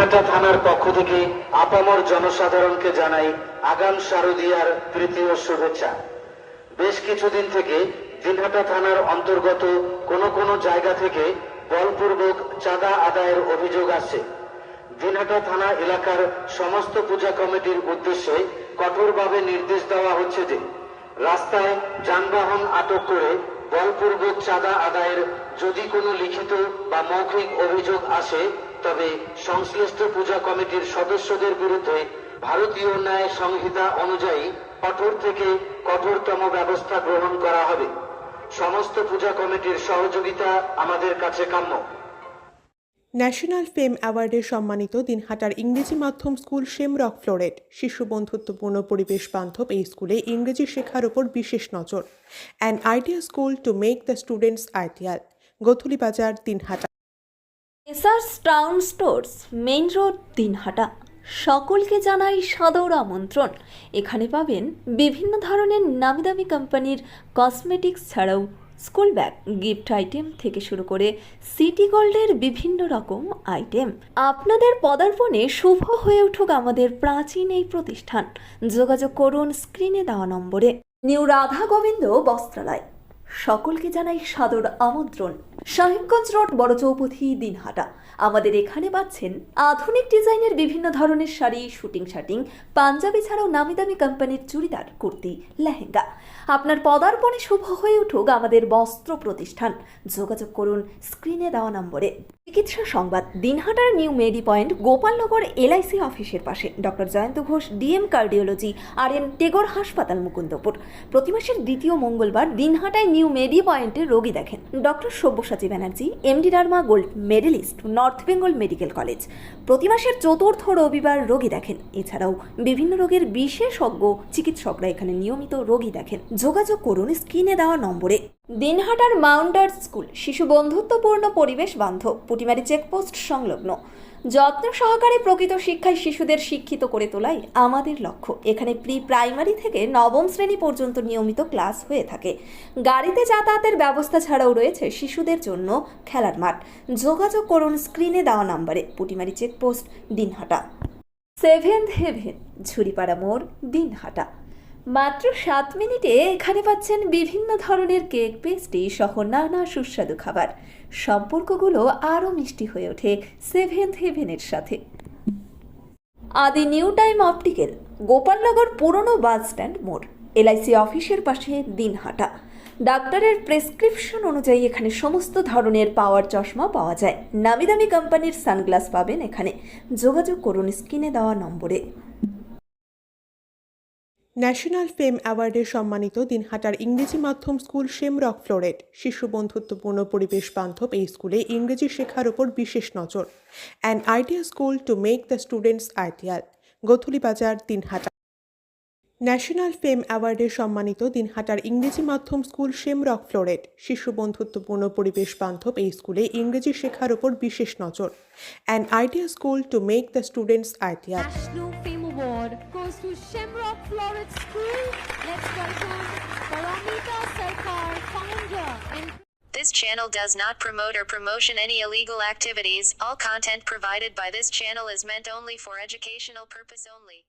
দিনহাটা থানার পক্ষ থেকে আপামর জনসাধারণকে জানাই আগাম শারদীয়ার তৃতীয় শুভেচ্ছা। বেশ কিছুদিন থেকে দিনহাটা থানার অন্তর্গত কোনো জায়গা থেকে বলপূর্বক চাঁদা আদায়ের অভিযোগ আসছে। দিনহাটা থানা এলাকার সমস্ত পূজা কমিটির উদ্দেশ্যে কঠোরভাবে নির্দেশ দেওয়া হচ্ছে যে রাস্তায় যানবাহন আটক করে বলপূর্বক চাঁদা আদায়ের যদি কোনো লিখিত বা মৌখিক অভিযোগ আসে তবে সংশ্লিষ্ট পূজা কমিটির সদস্যদের বিরুদ্ধে ভারতীয় ন্যায় সংহিতা অনুযায়ী কঠোর থেকে কঠোরতম ব্যবস্থা গ্রহণ করা হবে। সমস্ত পূজা কমিটির সহযোগিতা আমাদের কাছে কাম্য। ন্যাশনাল ফেম অ্যাওয়ার্ডে সম্মানিত দিনহাটার ইংরেজি মাধ্যম স্কুল শেমরক ফ্লোরেট শিশু বন্ধুত্বপূর্ণ পরিবেশ বান্ধব এই স্কুলে ইংরেজি শেখার উপর বিশেষ নজর। An idea school to make the students ideal. Godhuli Bazar, Dinhata. এসার্স town stores, main road, Dinhata. সকলকে জানাই সাদর আমন্ত্রণ। এখানে পাবেন বিভিন্ন ধরনের নামিদামি কোম্পানির কসমেটিক্স ছাড়াও স্কুল ব্যাগ, গিফট আইটেম থেকে শুরু করে সিটি গোল্ডের বিভিন্ন রকম আইটেম। আপনাদের পদার্পণে শুভ হয়ে উঠুক আমাদের প্রাচীন এই প্রতিষ্ঠান। যোগাযোগ করুন স্ক্রিনে দেওয়া নম্বরে। নিউ রাধা গোবিন্দ বস্ত্রালয়, সকলকে জানাই সাদর আমন্ত্রণ। সাহেবগঞ্জ রোড, বড় চৌপথি, দিনহাটা। আমাদের এখানে পাচ্ছেন আধুনিক ডিজাইনের বিভিন্ন ধরনের শাড়ি, শুটিং শার্টিং, পাঞ্জাবি ছাড়াও নামিদামি কোম্পানির চুড়িদার, কুর্তি, লেহেঙ্গা। আপনার পদার্পণে শুভ হয়ে উঠুক আমাদের বস্ত্র প্রতিষ্ঠান। যোগাযোগ করুন স্ক্রিনে দেওয়া নম্বরে। চিকিৎসা সংবাদ, দিনহাটার নিউ মেডি পয়েন্ট, গোপালনগর এলআইসি অফিসের পাশে। Doctor Jayanta Ghosh, DM cardiology, RN Tagore হাসপাতাল, মুকুন্দপুর। প্রতি মাসের দ্বিতীয় মঙ্গলবার দিনহাটায় নিউ মেডি পয়েন্টে রোগী দেখেন doctor Sabyasachi Banerjee, MD derma gold medalist, north Bengal medical college. প্রতি মাসের চতুর্থ রবিবার রোগী দেখেন। এছাড়াও বিভিন্ন রোগের বিশেষজ্ঞ চিকিৎসকরা এখানে নিয়মিত রোগী দেখেন। যোগাযোগ করুন স্ক্রিনে দেওয়া নম্বরে। দিনহাটার মাউন্টার স্কুল, শিশু বন্ধুত্বপূর্ণ পরিবেশ বান্ধব, পুটিমারি চেকপোস্ট সংলগ্ন। যত্ন সহকারে প্রকৃত শিক্ষায় শিশুদের শিক্ষিত করে তোলাই আমাদের লক্ষ্য। এখানে প্রি প্রাইমারি থেকে নবম শ্রেণী পর্যন্ত নিয়মিত ক্লাস হয়ে থাকে। গাড়িতে যাতায়াতের ব্যবস্থা ছাড়াও রয়েছে শিশুদের জন্য খেলার মাঠ। যোগাযোগ করুন স্ক্রিনে দেওয়া নম্বরে। Putimari checkpost, Dinhata. Seventh heaven, Jhuripara মোড়, দিনহাটা। মাত্র 7 মিনিটে এখানে পাচ্ছেন বিভিন্ন ধরনের কেক, পেস্ট্রি সহ নানা সুস্বাদু খাবার। সম্পর্কগুলো আরও মিষ্টি হয়ে ওঠে সেভেন্থ হেভেনের সাথে। আদি নিউ টাইম অপটিক্যাল, গোপালনগর পুরনো বাস স্ট্যান্ড মোড়, LIC অফিসের পাশে, দিনহাটা। ডাক্তারের প্রেসক্রিপশন অনুযায়ী এখানে সমস্ত ধরনের পাওয়ার চশমা পাওয়া যায়। নামিদামি কোম্পানির সানগ্লাস পাবেন এখানে। যোগাযোগ করুন স্ক্রিনে দেওয়া নম্বরে। ন্যাশনাল ফেম অ্যাওয়ার্ডে সম্মানিত দিনহাটার ইংরেজি মাধ্যম স্কুল শেমরক ফ্লোরেট শিশু বন্ধুত্বপূর্ণ পরিবেশ বান্ধব এই স্কুলে ইংরেজি শেখার উপর বিশেষ নজর। An idea school to make the students ideal. Godhuli Bazar, Dinhata. National ফেম অ্যাওয়ার্ডে সম্মানিত দিনহাটার ইংরেজি মাধ্যম স্কুল শেমরক ফ্লোরেট শিশু বন্ধুত্বপূর্ণ পরিবেশ বান্ধব এই স্কুলে ইংরেজি শেখার উপর বিশেষ নজর। An idea school to make the students ideal. National Fame Award goes to Shamrock Floret School. Let's welcome Paramita Sarkar, founder and This channel does not promote or promotion any illegal activities. All content provided by this channel is meant only for educational purpose only.